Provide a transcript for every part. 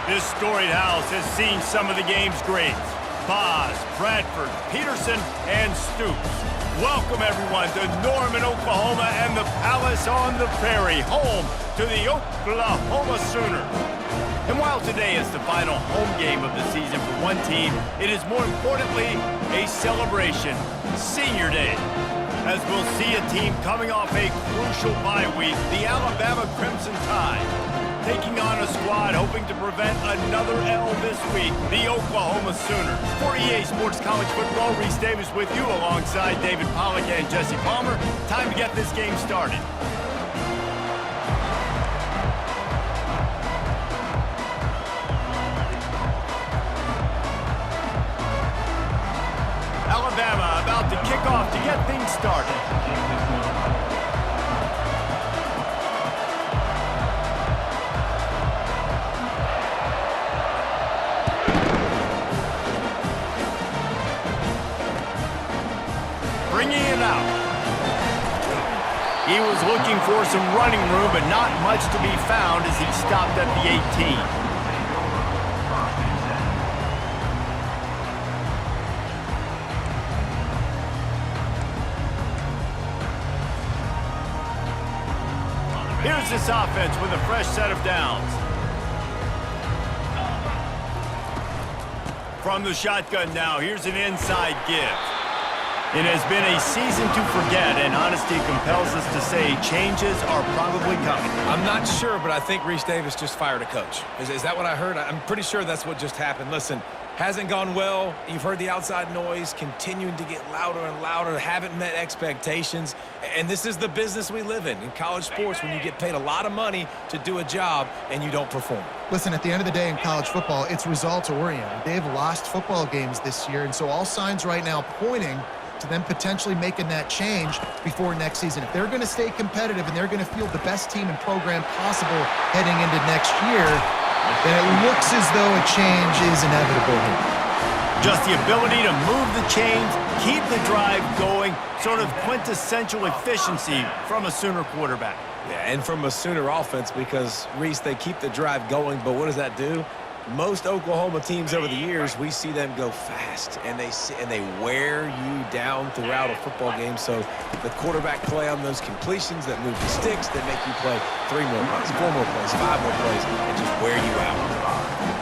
This storied house has seen some of the game's greats. Boz, Bradford, Peterson, and Stoops. Welcome, everyone, to Norman, Oklahoma, and the Palace on the Prairie, home to the Oklahoma Sooners. And while today is the final home game of the season for one team, it is more importantly a celebration, Senior Day. As we'll see a team coming off a crucial bye week, the Alabama Crimson Tide, taking on a squad hoping to prevent another L this week, the Oklahoma Sooners. For EA Sports College Football, Reese Davis with you alongside David Pollack and Jesse Palmer. Time to get this game started. Alabama about to kick off to get things started. Bringing it out. He was looking for some running room, but not much to be found as he stopped at the 18. Here's this offense with a fresh set of downs. From the shotgun now, here's an inside give. It has been a season to forget, and honesty compels us to say changes are probably coming. I'm not sure, but I think Reese Davis just fired a coach. Is that what I heard? I'm pretty sure that's what just happened. Listen, hasn't gone well. You've heard the outside noise continuing to get louder and louder, haven't met expectations. And this is the business we live in college sports, when you get paid a lot of money to do a job and you don't perform. Listen, at the end of the day in college football, it's results-oriented. They've lost football games this year, and so all signs right now pointing to them potentially making that change before next season. If they're going to stay competitive and they're going to field the best team and program possible heading into next year, then it looks as though a change is inevitable here. Just the ability to move the chains, keep the drive going, sort of quintessential efficiency from a Sooner quarterback. Yeah, and from a Sooner offense, because, Reese, they keep the drive going, but what does that do? Most Oklahoma teams over the years, we see them go fast, and they wear you down throughout a football game. So the quarterback play on those completions that move the sticks, that make you play 3 more plays, 4 more plays, 5 more plays, and just wear you out.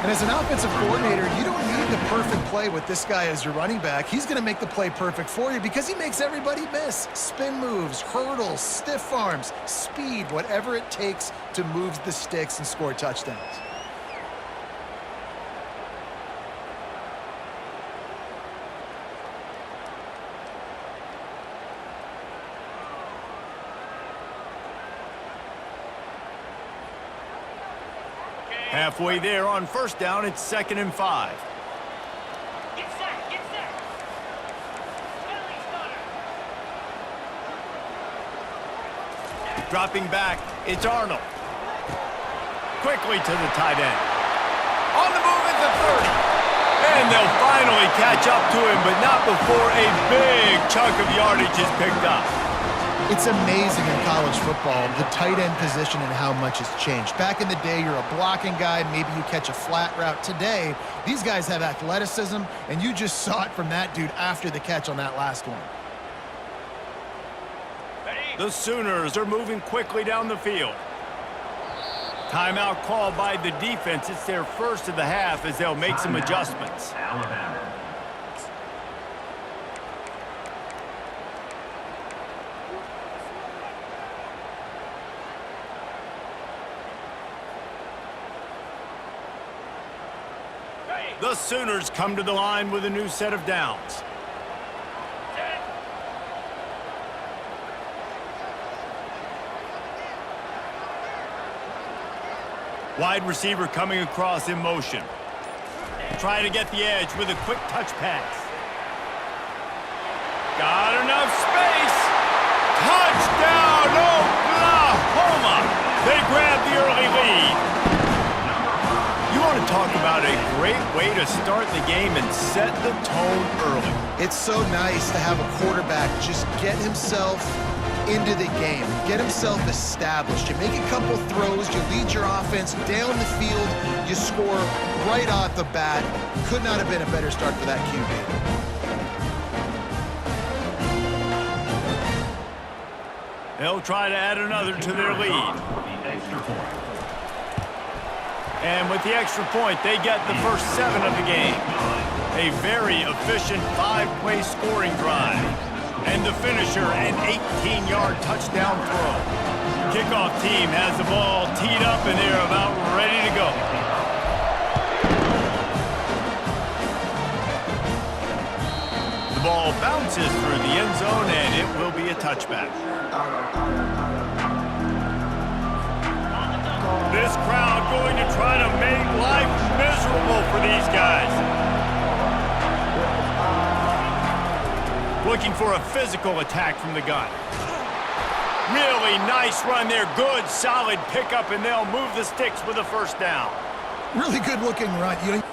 And as an offensive coordinator, you don't need the perfect play with this guy as your running back. He's going to make the play perfect for you because he makes everybody miss. Spin moves, hurdles, stiff arms, speed, whatever it takes to move the sticks and score touchdowns. Halfway there on first down, it's 2nd and 5. Get set, get set. Dropping back, it's Arnold. Quickly to the tight end. On the move at the 30. And they'll finally catch up to him, but not before a big chunk of yardage is picked up. It's amazing in college football, the tight end position and how much has changed. Back in the day, you're a blocking guy, maybe you catch a flat route. Today, these guys have athleticism, and you just saw it from that dude after the catch on that last one. The Sooners are moving quickly down the field. Timeout called by the defense. It's their first of the half as they'll make some adjustments. Alabama. The Sooners come to the line with a new set of downs. Wide receiver coming across in motion. Trying to get the edge with a quick touch pass. Got enough space. Touchdown, Oklahoma! They grab the early lead. You want to talk about a great way to start the game and set the tone early. It's so nice to have a quarterback just get himself into the game, get himself established. You make a couple throws, you lead your offense down the field, you score right off the bat. Could not have been a better start for that QB. They'll try to add another to their lead. And with the extra point, they get the first 7 of the game. A very efficient 5-play scoring drive. And the finisher, an 18-yard touchdown throw. Kickoff team has the ball teed up, and they're about ready to go. The ball bounces through the end zone, and it will be a touchback. This crowd going to try to make life miserable for these guys. Looking for a physical attack from the gun. Really nice run there. Good, solid pickup, and they'll move the sticks with a first down. Really good-looking run.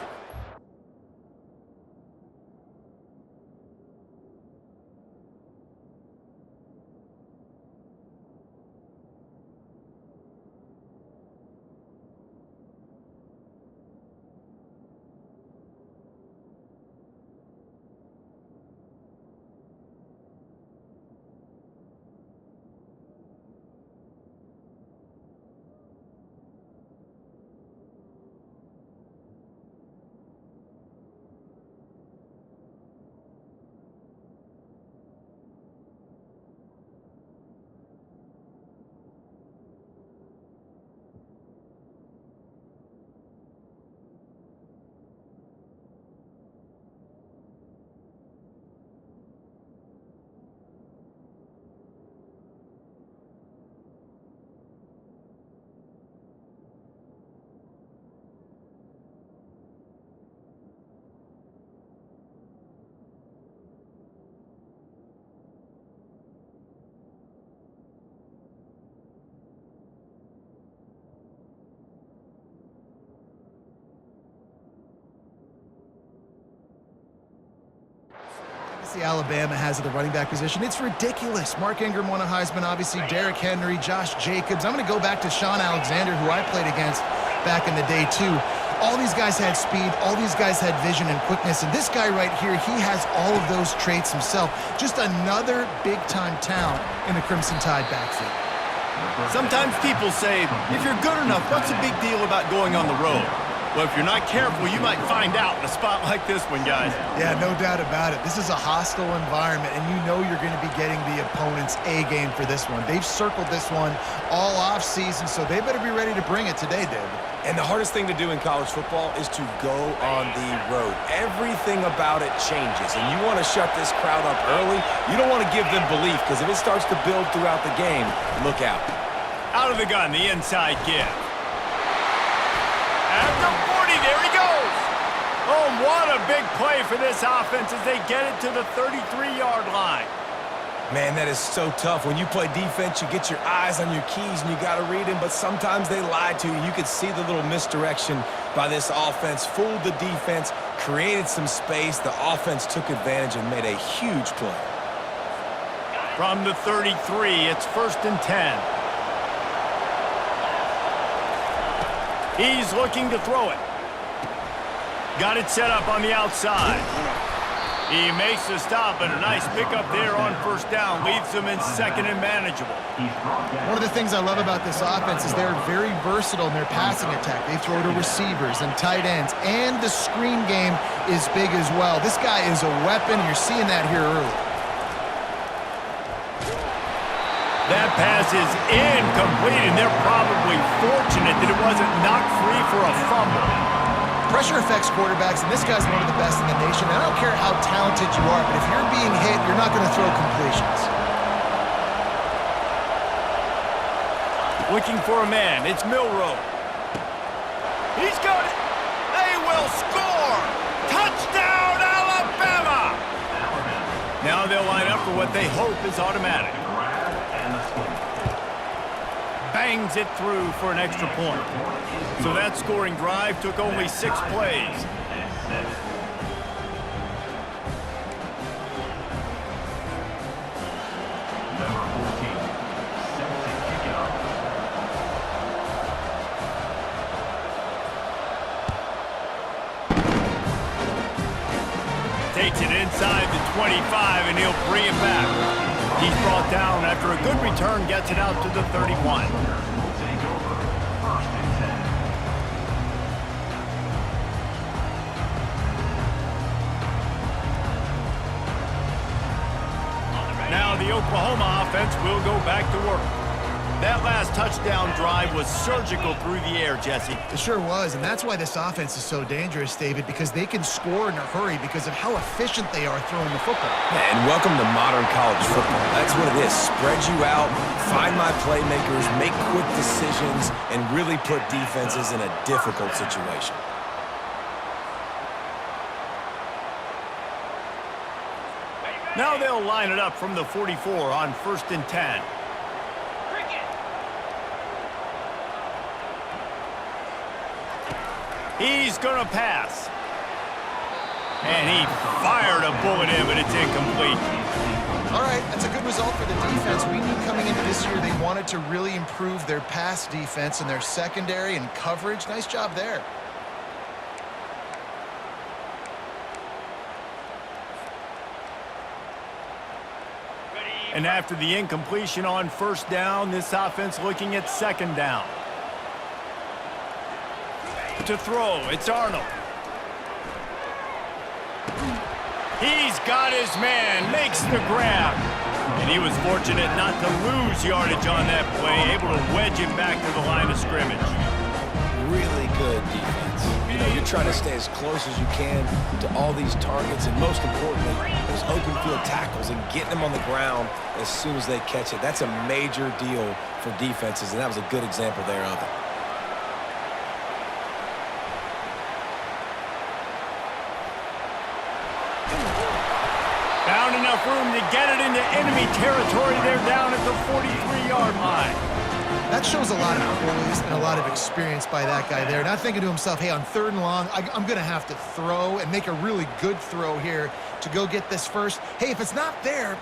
Alabama has at the running back position. It's ridiculous. Mark Ingram won a Heisman, obviously Derrick Henry, Josh Jacobs. I'm going to go back to Sean Alexander, who I played against back in the day too. All these guys had speed, all these guys had vision and quickness, and this guy right here, he has all of those traits himself. Just another big-time talent in the Crimson Tide backfield. Sometimes people say, if you're good enough, what's the big deal about going on the road? Well, if you're not careful, you might find out in a spot like this one, guys. Yeah, no doubt about it. This is a hostile environment, and you know you're going to be getting the opponent's A-game for this one. They've circled this one all off-season, so they better be ready to bring it today, David. And the hardest thing to do in college football is to go on the road. Everything about it changes, and you want to shut this crowd up early. You don't want to give them belief, because if it starts to build throughout the game, look out. Out of the gun, the inside give. At the 40, there he goes. Oh, what a big play for this offense as they get it to the 33-yard line. Man, that is so tough. When you play defense, you get your eyes on your keys and you got to read them, but sometimes they lie to you. You could see the little misdirection by this offense, fooled the defense, created some space. The offense took advantage and made a huge play. From the 33, it's 1st and 10. He's looking to throw it. Got it set up on the outside. He makes the stop, and a nice pickup there on 1st down. Leaves them in 2nd and manageable. One of the things I love about this offense is they're very versatile in their passing attack. They throw to receivers and tight ends, and the screen game is big as well. This guy is a weapon. You're seeing that here early. That pass is incomplete, and they're probably fortunate that it wasn't knocked free for a fumble. Pressure affects quarterbacks, and this guy's one of the best in the nation. And I don't care how talented you are, but if you're being hit, you're not going to throw completions. Looking for a man. It's Milroe. He's got it. They will score. Touchdown, Alabama. Now they'll line up for what they hope is automatic. Bangs it through for an extra point. So that scoring drive took only 6 plays. Makes it inside the 25, and he'll bring it back. He's brought down after a good return, gets it out to the 31. Now the Oklahoma offense will go back to work. That last touchdown drive was surgical through the air, Jesse. It sure was, and that's why this offense is so dangerous, David, because they can score in a hurry because of how efficient they are throwing the football. Yeah, and welcome to modern college football. That's what it is. Spread you out, find my playmakers, make quick decisions, and really put defenses in a difficult situation. Now they'll line it up from the 44 on 1st and 10. He's going to pass. And he fired a bullet in, but it's incomplete. All right, that's a good result for the defense. We knew coming into this year they wanted to really improve their pass defense and their secondary and coverage. Nice job there. And after the incompletion on 1st down, this offense looking at 2nd down. To throw, it's Arnold. He's got his man, makes the grab. And he was fortunate not to lose yardage on that play, able to wedge it back to the line of scrimmage. Really good defense. You know, you're trying to stay as close as you can to all these targets, and most importantly, those open field tackles and getting them on the ground as soon as they catch it. That's a major deal for defenses, and that was a good example there of it. Found enough room to get it into enemy territory. They're down at the 43-yard line. That shows a lot of poise and a lot of experience by that guy there. Not thinking to himself, hey, on 3rd and long, I'm going to have to throw and make a really good throw here to go get this first. Hey, if it's not there...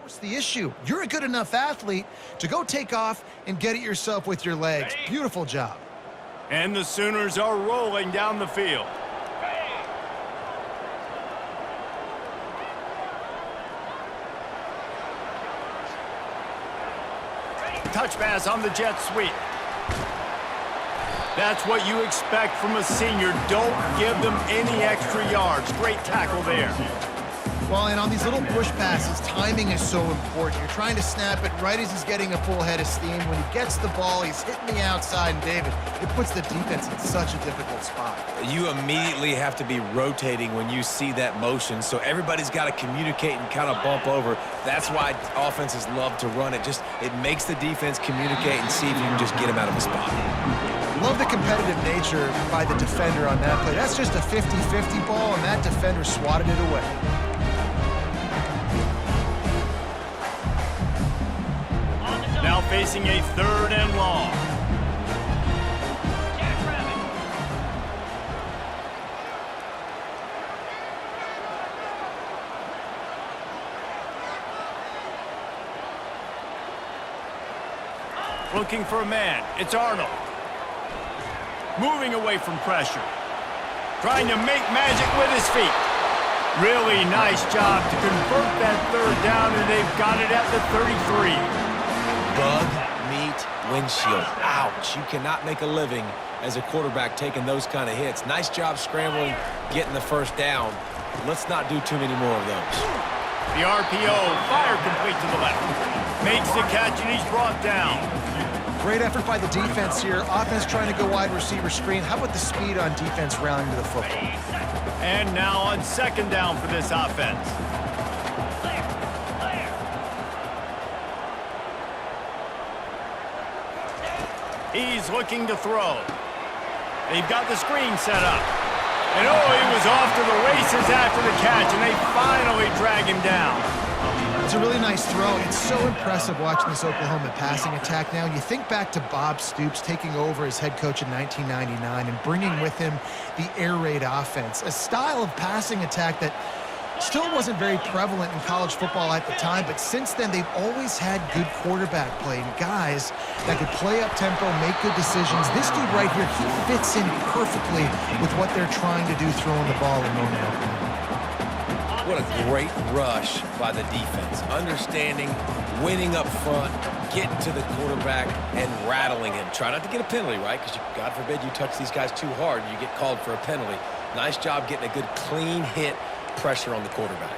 What's the issue? You're a good enough athlete to go take off and get it yourself with your legs. Beautiful job. And the Sooners are rolling down the field. Touch pass on the jet sweep. That's what you expect from a senior. Don't give them any extra yards. Great tackle there. Well, and on these little push passes, timing is so important. You're trying to snap it right as he's getting a full head of steam. When he gets the ball, he's hitting the outside, and David, it puts the defense in such a difficult spot. You immediately have to be rotating when you see that motion, so everybody's got to communicate and kind of bump over. That's why offenses love to run it. It makes the defense communicate and see if you can just get him out of the spot. Love the competitive nature by the defender on that play. That's just a 50-50 ball, and that defender swatted it away. Now facing a 3rd and long. Looking for a man. It's Arnold. Moving away from pressure. Trying to make magic with his feet. Really nice job to convert that 3rd down, and they've got it at the 33. Bug meat windshield. Ouch. You cannot make a living as a quarterback taking those kind of hits. Nice job scrambling, getting the first down. Let's not do too many more of those. The RPO, fire complete to the left. Makes the catch, and he's brought down. Great effort by the defense here. Offense trying to go wide receiver screen. How about the speed on defense rallying to the football? And now on second down for this offense. He's looking to throw. They've got the screen set up. And oh, he was off to the races after the catch, and they finally drag him down. It's a really nice throw. It's so impressive watching this Oklahoma passing attack now. You think back to Bob Stoops taking over as head coach in 1999 and bringing with him the air raid offense, a style of passing attack that still wasn't very prevalent in college football at the time, but since then they've always had good quarterback play and guys that could play up tempo, make good decisions. This dude right here, he fits in perfectly with what they're trying to do throwing the ball in Norman, Oklahoma. What a great rush by the defense. Understanding, winning up front, getting to the quarterback, and rattling him. Try not to get a penalty, right? Because God forbid you touch these guys too hard and you get called for a penalty. Nice job getting a good clean hit, pressure on the quarterback.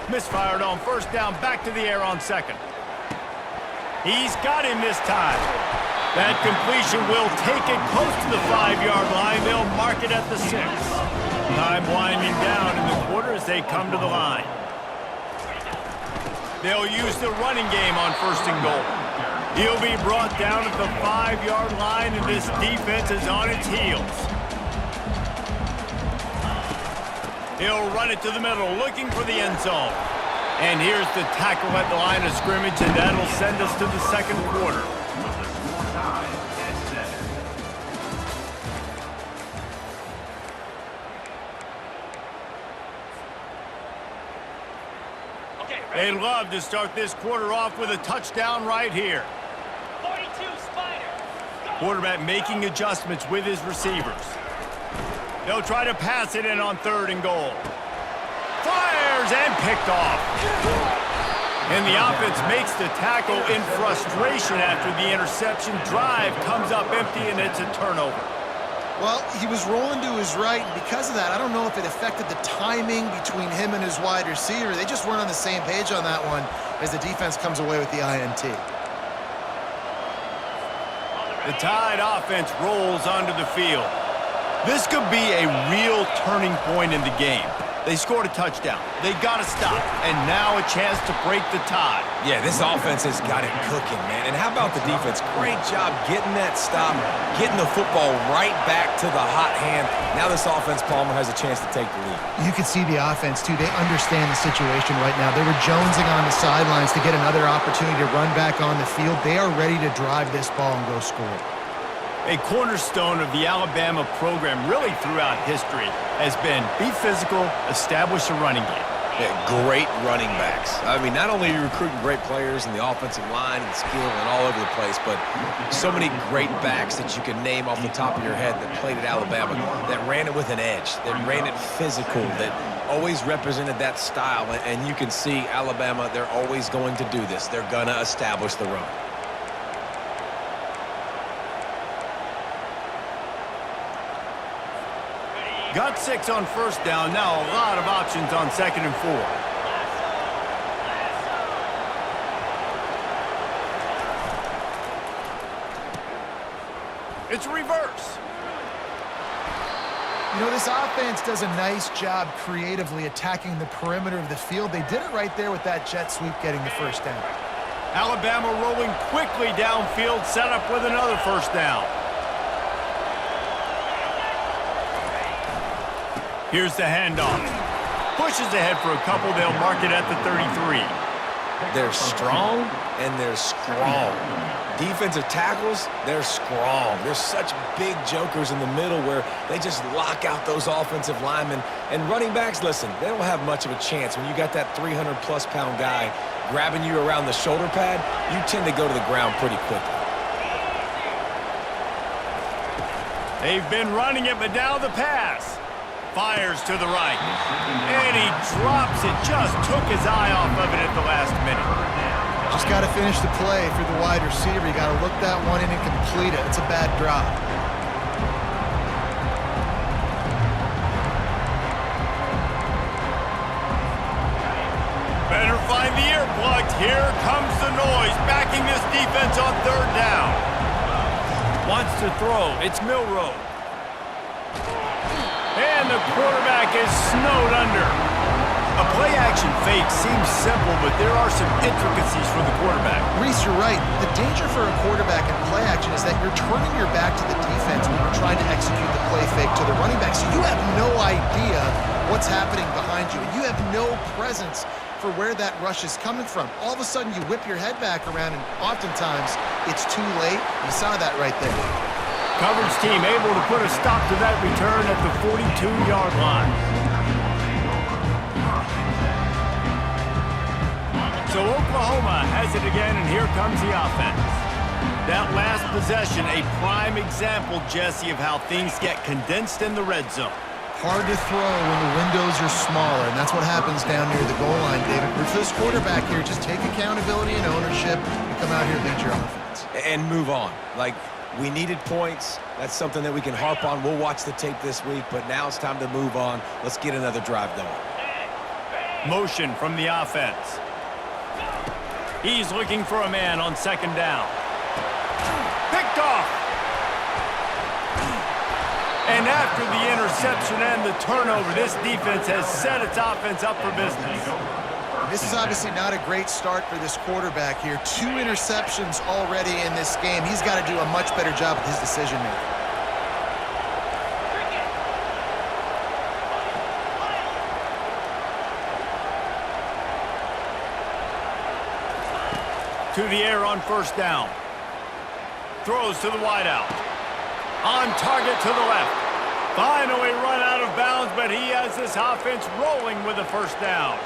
Misfired on first down, back to the air on second. He's got him this time. That completion will take it close to the 5-yard line. They'll mark it at the 6. Time winding down in the quarter as they come to the line. They'll use the running game on first and goal. He'll be brought down at the 5-yard line, and this defense is on its heels. He'll run it to the middle, looking for the end zone. And here's the tackle at the line of scrimmage, and that'll send us to the second quarter. They love to start this quarter off with a touchdown right here. 42 Spider. Quarterback making adjustments with his receivers. They'll try to pass it in on third and goal. Fires and picked off. And the offense makes the tackle in frustration after the interception. Drive comes up empty, and it's a turnover. Well, he was rolling to his right, and because of that, I don't know if it affected the timing between him and his wide receiver. They just weren't on the same page on that one as the defense comes away with the INT. The Tide offense rolls onto the field. This could be a real turning point in the game. They scored a touchdown. They got to stop, and now a chance to break the tie. Yeah, this offense has got it cooking, man. And how about the defense? Great job getting that stop, getting the football right back to the hot hand. Now this offense, Palmer, has a chance to take the lead. You can see the offense, too. They understand the situation right now. They were jonesing on the sidelines to get another opportunity to run back on the field. They are ready to drive this ball and go score. A cornerstone of the Alabama program really throughout history has been be physical, establish a running game. Yeah, great running backs. I mean, not only are you recruiting great players in the offensive line and skill and all over the place, but so many great backs that you can name off the top of your head that played at Alabama, that ran it with an edge, that ran it physical, that always represented that style. And you can see Alabama, they're always going to do this. They're going to establish the run. Got 6 on first down. Now a lot of options on second and 4. It's a reverse. You know, this offense does a nice job creatively attacking the perimeter of the field. They did it right there with that jet sweep getting the first down. Alabama rolling quickly downfield, set up with another first down. Here's the handoff. Pushes ahead for a couple. They'll mark it at the 33. They're strong and they're strong. Defensive tackles, they're strong. They're such big jokers in the middle where they just lock out those offensive linemen. And running backs, listen, they don't have much of a chance. When you got that 300-plus pound guy grabbing you around the shoulder pad, you tend to go to the ground pretty quickly. They've been running it, but now the pass. Fires to the right. And he drops it. Just took his eye off of it at the last minute. Just got to finish the play for the wide receiver. You got to look that one in and complete it. It's a bad drop. Better find the earplugs. Here comes the noise, backing this defense on third down. Wants to throw. It's Milroe. And the quarterback is snowed under. A play-action fake seems simple, but there are some intricacies for the quarterback. Reese, you're right. The danger for a quarterback in play action is that you're turning your back to the defense when you're trying to execute the play fake to the running back. So you have no idea what's happening behind you. And you have no presence for where that rush is coming from. All of a sudden, you whip your head back around, and oftentimes it's too late. You saw that right there. Coverage team able to put a stop to that return at the 42-yard line. So Oklahoma has it again, and here comes the offense. That last possession, a prime example, Jesse, of how things get condensed in the red zone. Hard to throw when the windows are smaller, and that's what happens down near the goal line, David. For this quarterback here, just take accountability and ownership and come out here and lead your offense. And move on. Like, we needed points. That's something that we can harp on. We'll watch the tape this week, but now it's time to move on. Let's get another drive going. Motion from the offense. He's looking for a man on second down. Picked off. And after the interception and the turnover, this defense has set its offense up for business. This is obviously not a great start for this quarterback here. 2 interceptions already in this game. He's got to do a much better job with his decision-making. To the air on first down. Throws to the wideout. On target to the left. Finally run out of bounds, but he has this offense rolling with a first down.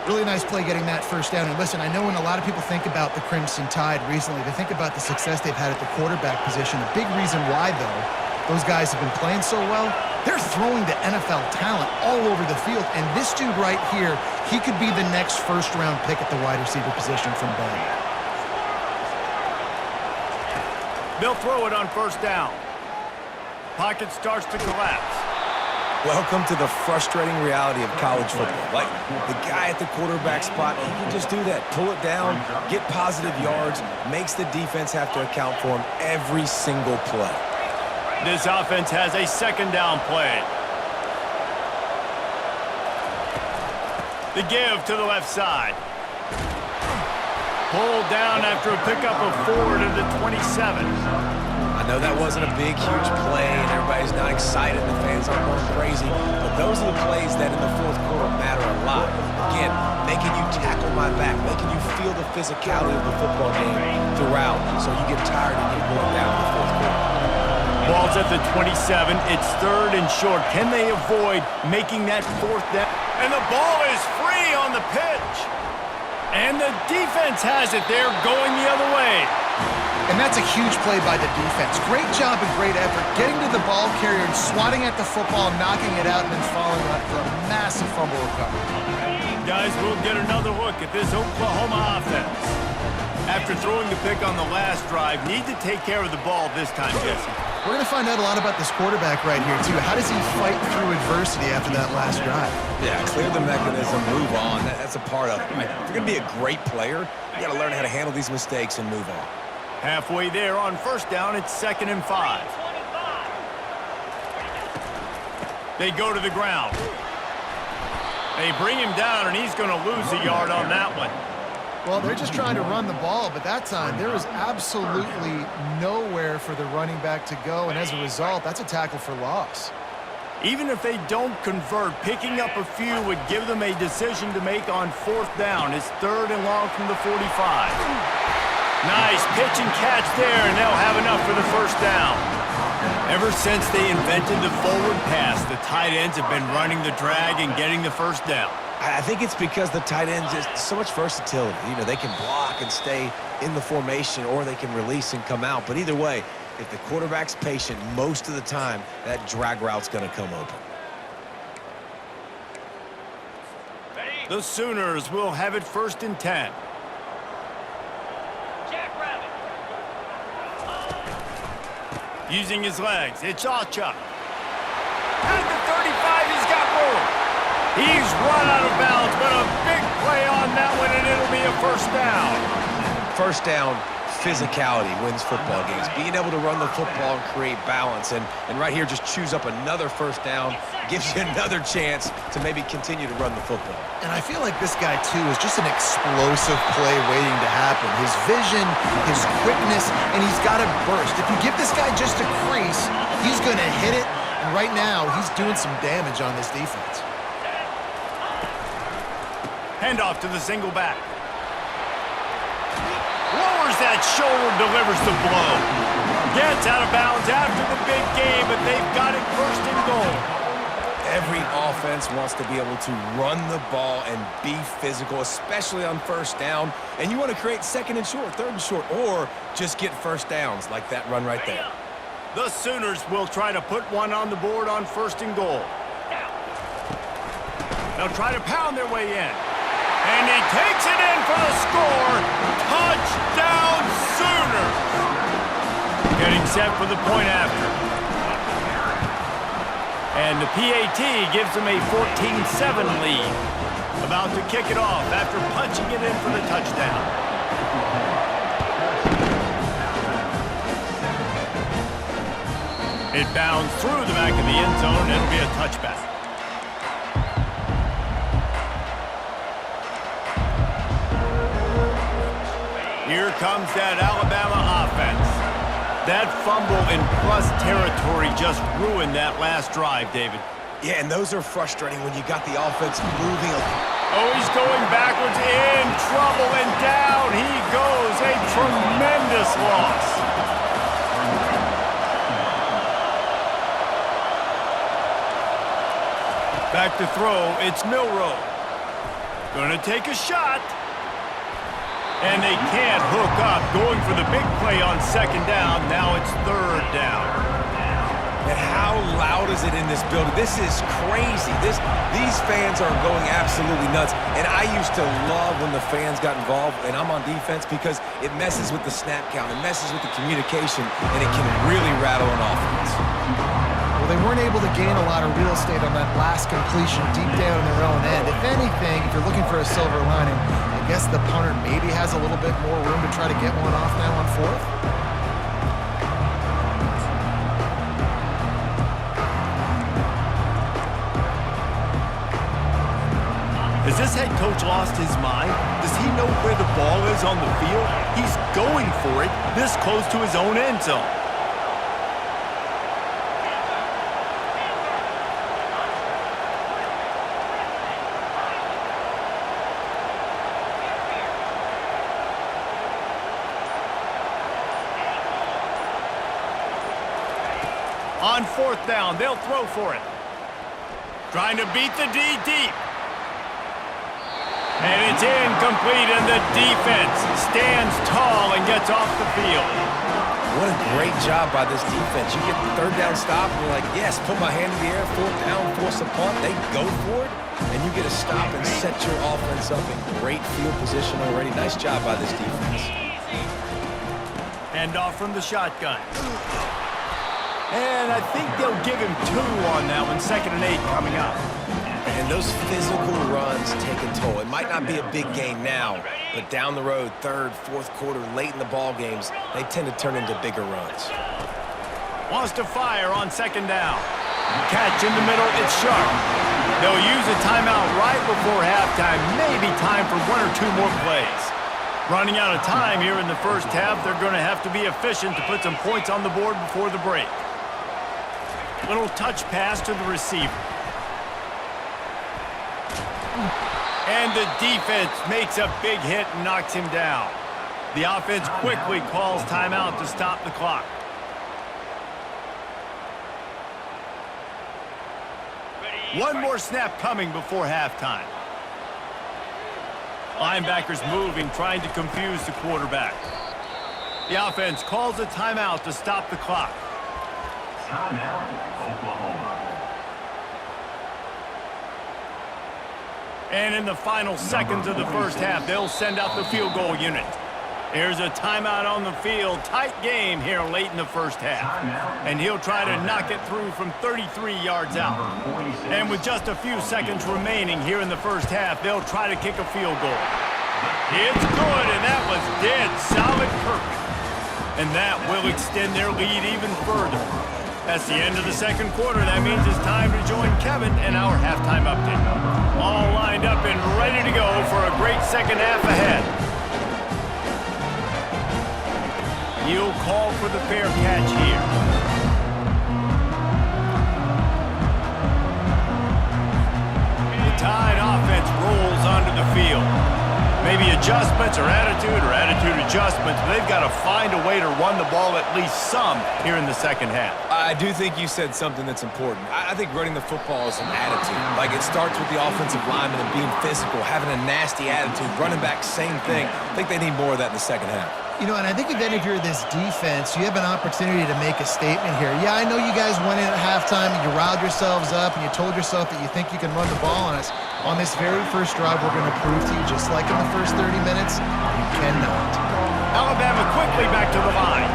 Really nice play getting that first down. And listen, I know when a lot of people think about the Crimson Tide recently, they think about the success they've had at the quarterback position. A big reason why, though, those guys have been playing so well, they're throwing to NFL talent all over the field. And this dude right here, he could be the next first-round pick at the wide receiver position from Ben. They'll throw it on first down. Pocket starts to collapse. Welcome to the frustrating reality of college football. Like, the guy at the quarterback spot, he can just do that. Pull it down, get positive yards, makes the defense have to account for him every single play. This offense has a second down play. The give to the left side. Pulled down after a pickup of 4 to the 27. I know that wasn't a big, huge play, and everybody's not excited, the fans aren't going crazy, but those are the plays that in the fourth quarter matter a lot. Again, making you tackle my back, making you feel the physicality of the football game throughout, so you get tired and you're going down in the fourth quarter. Ball's at the 27. It's third and short. Can they avoid making that fourth down? And the ball is free on the pitch. And the defense has it. They're going the other way. And that's a huge play by the defense. Great job and great effort getting to the ball carrier and swatting at the football, knocking it out, and then following up for a massive fumble recovery. Guys, we'll get another look at this Oklahoma offense. After throwing the pick on the last drive, need to take care of the ball this time, Jesse. We're going to find out a lot about this quarterback right here, too. How does he fight through adversity after that last drive? Yeah, clear the mechanism, move on. That's a part of it. Right? If you're going to be a great player, you got to learn how to handle these mistakes and move on. Halfway there on first down, it's 2nd and 5. They go to the ground. They bring him down, and he's going to lose a yard on that one. Well, they're just trying to run the ball, but that time there was absolutely nowhere for the running back to go, and as a result, that's a tackle for loss. Even if they don't convert, picking up a few would give them a decision to make on fourth down. It's 3rd and long from the 45. Nice pitch and catch there, and they'll have enough for the first down. Ever since they invented the forward pass, the tight ends have been running the drag and getting the first down. I think it's because the tight ends is so much versatility. You know, they can block and stay in the formation, or they can release and come out. But either way, if the quarterback's patient most of the time, that drag route's going to come open. The Sooners will have it 1st and 10. Jackrabbit. Using his legs, it's Achuk. At the 35, he's got room. He's run out of bounds, but a big play on that one, and it'll be a 1st down. 1st down, physicality wins football games. Being able to run the football and create balance. And right here, just choose up another 1st down. Gives you another chance to maybe continue to run the football. And I feel like this guy, too, is just an explosive play waiting to happen. His vision, his quickness, and he's got to burst. If you give this guy just a crease, he's going to hit it. And right now, he's doing some damage on this defense. Handoff to the single back. Lowers that shoulder, delivers the blow. Gets out of bounds after the big game, but they've got it 1st and goal. Every offense wants to be able to run the ball and be physical, especially on 1st down. And you want to create 2nd and short, 3rd and short, or just get 1st downs like that run right there. The Sooners will try to put one on the board on 1st and goal. They'll try to pound their way in. And he takes it in for the score. Touchdown Sooners! Getting set for the point after. And the PAT gives them a 14-7 lead. About to kick it off after punching it in for the touchdown. It bounds through the back of the end zone, and it'll be a touchback. Here comes that Alabama offense. That fumble in plus territory just ruined that last drive, David. Yeah, and those are frustrating when you got the offense moving. Oh, he's going backwards, in trouble, and down he goes. A tremendous loss. Back to throw, it's Milroe. Gonna take a shot. And they can't hook up. Going for the big play on 2nd down. Now it's 3rd down. And how loud is it in this building? This is crazy. These fans are going absolutely nuts. And I used to love when the fans got involved, and I'm on defense, because it messes with the snap count. It messes with the communication, and it can really rattle an offense. Well, they weren't able to gain a lot of real estate on that last completion deep down in their own end. If anything, if you're looking for a silver lining, I guess the punter maybe has a little bit more room to try to get one off now on 4th. Has this head coach lost his mind? Does he know where the ball is on the field? He's going for it this close to his own end zone. On 4th down, they'll throw for it. Trying to beat the D deep. And it's incomplete, and the defense stands tall and gets off the field. What a great job by this defense. You get the 3rd down stop, and you're like, yes, put my hand in the air, 4th down, force a punt. They go for it, and you get a stop and set your offense up in great field position already. Nice job by this defense. Hand off from the shotgun. And I think they'll give him 2 on that one. 2nd and 8 coming up. And those physical runs take a toll. It might not be a big game now, but down the road, 3rd, 4th quarter, late in the ball games, they tend to turn into bigger runs. Wants to fire on 2nd down. Catch in the middle, it's sharp. They'll use a timeout right before halftime. Maybe time for 1 or 2 more plays. Running out of time here in the 1st half. They're going to have to be efficient to put some points on the board before the break. Little touch pass to the receiver. And the defense makes a big hit and knocks him down. The offense quickly calls timeout to stop the clock. One more snap coming before halftime. Linebackers moving, trying to confuse the quarterback. The offense calls a timeout to stop the clock. Timeout, Oklahoma. And in the final seconds of the first half, they'll send out the field goal unit. Here's a timeout on the field. Tight game here late in the first half. And he'll try to knock it through from 33 yards out. And with just a few seconds remaining here in the first half, they'll try to kick a field goal. It's good, and that was dead solid perfect. And that will extend their lead even further. That's the end of the second quarter. That means it's time to join Kevin in our halftime update. All lined up and ready to go for a great second half ahead. He'll call for the fair catch here. The Tide offense rolls onto the field. Maybe adjustments or attitude adjustments, but they've got to find a way to run the ball at least some here in the second half. I do think you said something that's important. I think running the football is an attitude. Like, it starts with the offensive lineman and being physical, having a nasty attitude. Running back, same thing. I think they need more of that in the second half. You know, and I think then if you're this defense, you have an opportunity to make a statement here. Yeah, I know you guys went in at halftime and you riled yourselves up and you told yourself that you think you can run the ball on us. On this very first drive, we're going to prove to you, just like in the first 30 minutes, you cannot. Alabama quickly back to the line.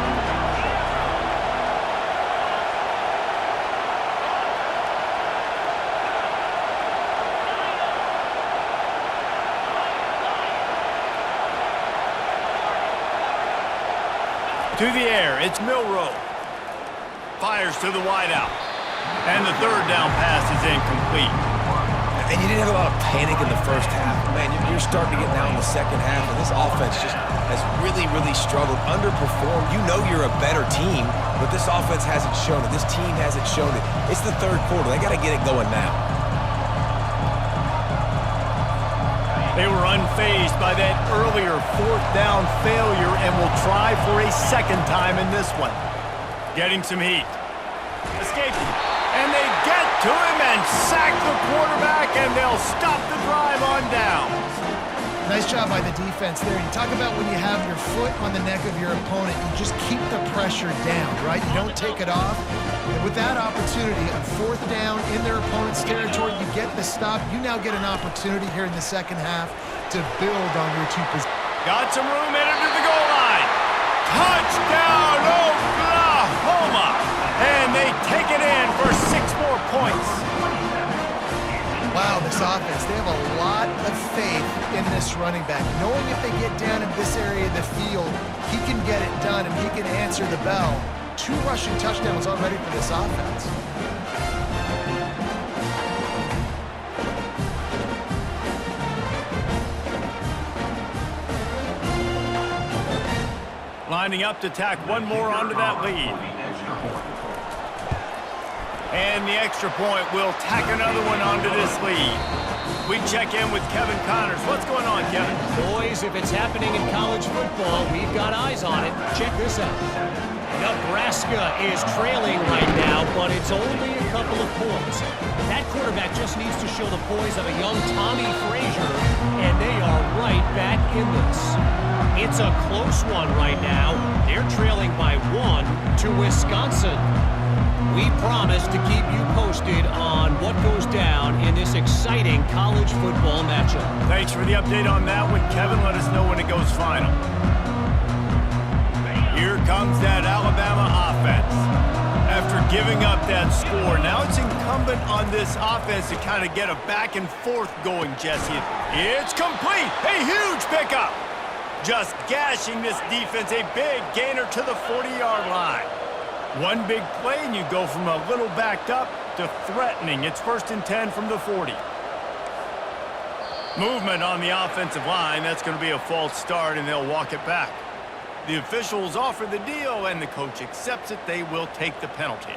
To the air, it's Milroe. Fires to the wideout. And the third down pass is incomplete. And you didn't have a lot of panic in the first half. Man, you're starting to get now in the second half, and this offense just has really, really struggled, underperformed. You know you're a better team, but this offense hasn't shown it. This team hasn't shown it. It's the third quarter. They got to get it going now. They were unfazed by that earlier fourth down failure and will try for a second time in this one. Getting some heat. Escaping. And they get to him and sack the quarterback, and they'll stop the drive on downs. Nice job by the defense there. You talk about when you have your foot on the neck of your opponent, you just keep the pressure down, right? You don't take it off. And with that opportunity, on fourth down in their opponent's territory, you get the stop. You now get an opportunity here in the second half to build on your two positions. Got some room headed to the goal line. Touchdown, Oklahoma! And they take it in for 6 more points. Wow, this offense, they have a lot of faith in this running back. Knowing if they get down in this area of the field, he can get it done and he can answer the bell. 2 rushing touchdowns already for this offense. Lining up to tack one more onto that lead. And the extra point will tack another one onto this lead. We check in with Kevin Connors. What's going on, Kevin? Boys, if it's happening in college football, we've got eyes on it. Check this out. Nebraska is trailing right now, but it's only a couple of points. That quarterback just needs to show the poise of a young Tommy Frazier, and they are right back in this. It's a close one right now. They're trailing by 1 to Wisconsin. We promise to keep you posted on what goes down in this exciting college football matchup. Thanks for the update on that one, Kevin. Let us know when it goes final. Here comes that Alabama offense. After giving up that score, now it's incumbent on this offense to kind of get a back and forth going, Jesse. It's complete. A huge pickup. Just gashing this defense, a big gainer to the 40-yard line. One big play, and you go from a little backed up to threatening. It's 1st and 10 from the 40. Movement on the offensive line. That's going to be a false start, and they'll walk it back. The officials offer the deal, and the coach accepts it. They will take the penalty.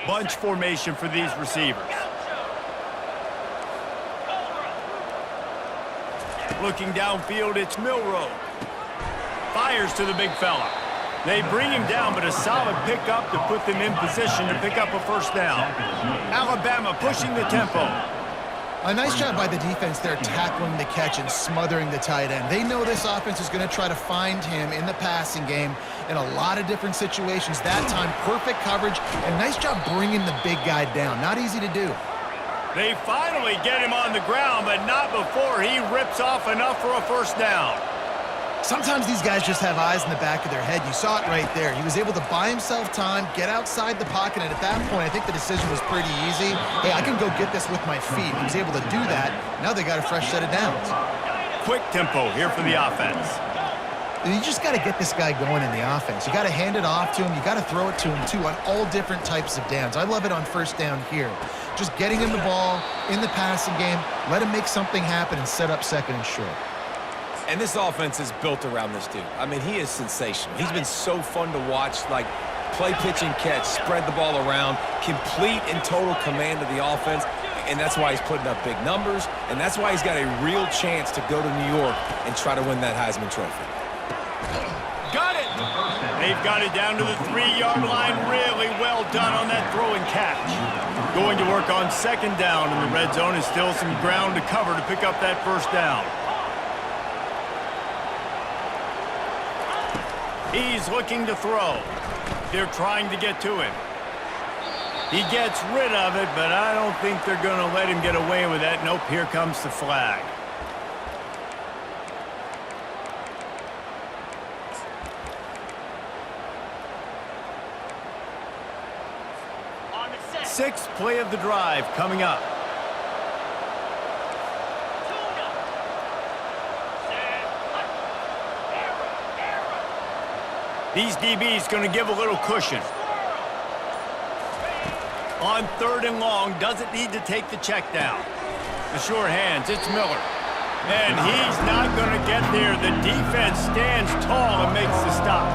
Bunch formation for these receivers. Looking downfield, it's Milroe. Fires to the big fella. They bring him down, but a solid pickup to put them in position to pick up a first down. Alabama pushing the tempo. A nice job by the defense there tackling the catch and smothering the tight end. They know this offense is going to try to find him in the passing game in a lot of different situations. That time, perfect coverage, and nice job bringing the big guy down. Not easy to do. They finally get him on the ground, but not before he rips off enough for a first down. Sometimes these guys just have eyes in the back of their head. You saw it right there. He was able to buy himself time, get outside the pocket, and at that point, I think the decision was pretty easy. Hey, I can go get this with my feet. He was able to do that. Now they got a fresh set of downs. Quick tempo here for the offense. You just got to get this guy going in the offense. You got to hand it off to him. You got to throw it to him, too, on all different types of downs. I love it on first down here. Just getting him the ball in the passing game, let him make something happen and set up second and short. And this offense is built around this dude. I mean, he is sensational. He's been so fun to watch, like play, pitch, and catch, spread the ball around, complete and total command of the offense, and that's why he's putting up big numbers, and that's why he's got a real chance to go to New York and try to win that Heisman Trophy. Got it! They've got it down to the 3-yard line. Really well done on that throw and catch. Going to work on second down in the red zone is still some ground to cover to pick up that first down. He's looking to throw. They're trying to get to him. He gets rid of it, but I don't think they're going to let him get away with that. Nope, here comes the flag. Sixth play of the drive coming up. These DBs going to give a little cushion. On third and long, doesn't need to take the check down. The sure hands, it's Miller. And he's not going to get there. The defense stands tall and makes the stop.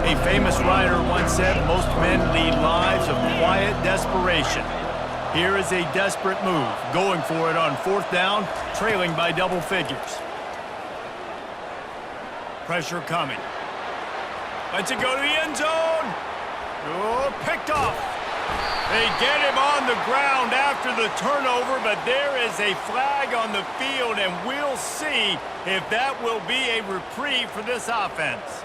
A famous writer once said, most men lead lives of quiet desperation. Here is a desperate move, going for it on fourth down, trailing by double figures. Pressure coming. Lets it go to the end zone. Oh, picked off. They get him on the ground after the turnover, but there is a flag on the field, and we'll see if that will be a reprieve for this offense.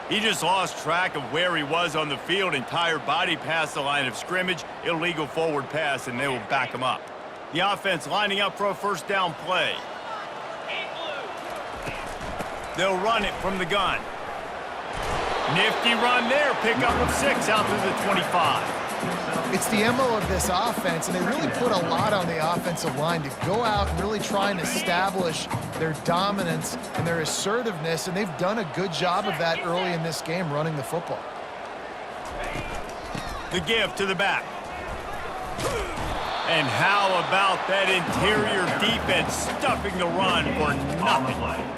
He just lost track of where he was on the field, entire body past the line of scrimmage, illegal forward pass, and they will back him up. The offense lining up for a first down play. They'll run it from the gun. Nifty run there, pick up of 6 out to the 25. It's the MO of this offense, and they really put a lot on the offensive line to go out and really try and establish their dominance and their assertiveness, and they've done a good job of that early in this game, running the football. The give to the back. And how about that interior defense stuffing the run for nothing?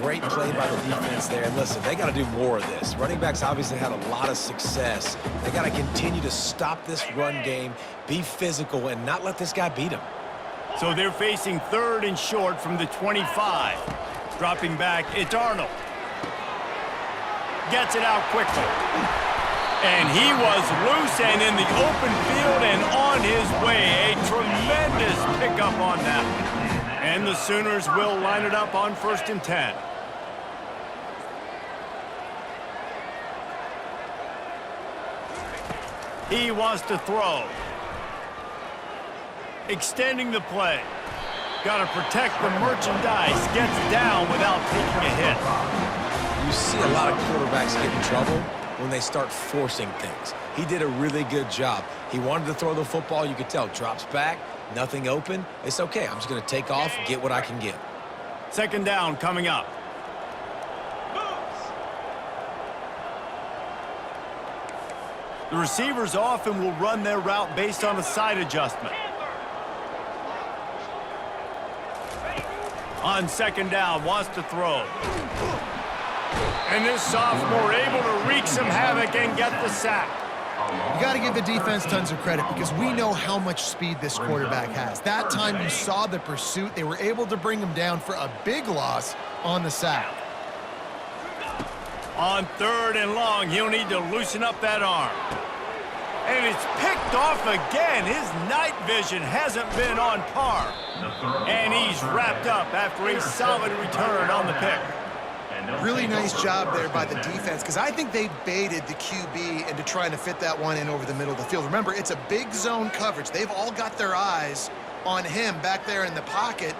Great play by the defense there. And listen, they got to do more of this. Running backs obviously had a lot of success. They got to continue to stop this run game, be physical, and not let this guy beat them. So they're facing third and short from the 25. Dropping back, it's Arnold. Gets it out quickly. And he was loose and in the open field and on his way. A tremendous pickup on that. And the Sooners will line it up on 1st and 10. He wants to throw. Extending the play. Got to protect the merchandise. Gets down without taking a hit. You see a lot of quarterbacks get in trouble when they start forcing things. He did a really good job. He wanted to throw the football. You could tell. Drops back. Nothing open. It's okay. I'm just going to take off, get what I can get. Second down coming up. The receivers often will run their route based on a side adjustment. On second down, wants to throw. And this sophomore able to wreak some havoc and get the sack. You got to give the defense tons of credit because we know how much speed this quarterback has. That time you saw the pursuit. They were able to bring him down for a big loss on the sack. On third and long, he'll need to loosen up that arm. And it's picked off again. His night vision hasn't been on par. And he's wrapped up after a solid return on the pick. Really nice job there by the defense, because I think they baited the QB into trying to fit that one in over the middle of the field. Remember, it's a big zone coverage. They've all got their eyes on him back there in the pocket,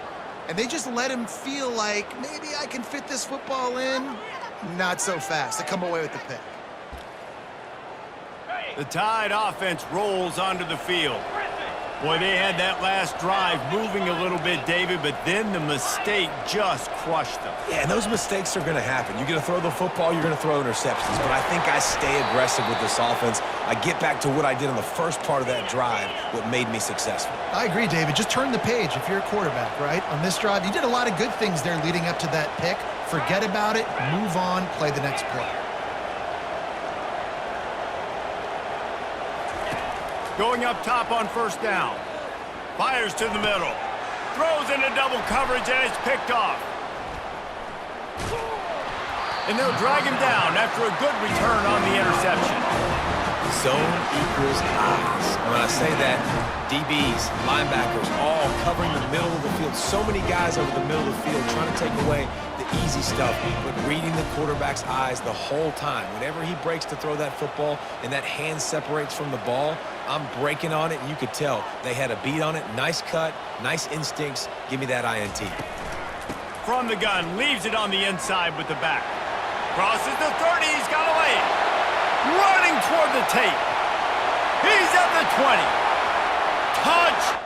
and they just let him feel like, maybe I can fit this football in. Not so fast. They come away with the pick. The Tide offense rolls onto the field. Boy, they had that last drive moving a little bit, David, but then the mistake just crushed them. Yeah, and those mistakes are going to happen. You're going to throw the football, you're going to throw interceptions, but I think I stay aggressive with this offense. I get back to what I did in the first part of that drive, what made me successful. I agree, David. Just turn the page if you're a quarterback, right? On this drive, you did a lot of good things there leading up to that pick. Forget about it, move on, play the next play. Going up top on first down. Fires to the middle. Throws into double coverage, and it's picked off. And they'll drag him down after a good return on the interception. Zone equals eyes. And when I say that, DBs, linebackers, all covering the middle of the field. So many guys over the middle of the field trying to take away the easy stuff, but reading the quarterback's eyes the whole time. Whenever he breaks to throw that football and that hand separates from the ball, I'm breaking on it, and you could tell they had a beat on it. Nice cut, nice instincts. Give me that INT. From the gun, leaves it on the inside with the back. Crosses the 30, he's got away. Running toward the tape. He's at the 20. Touch.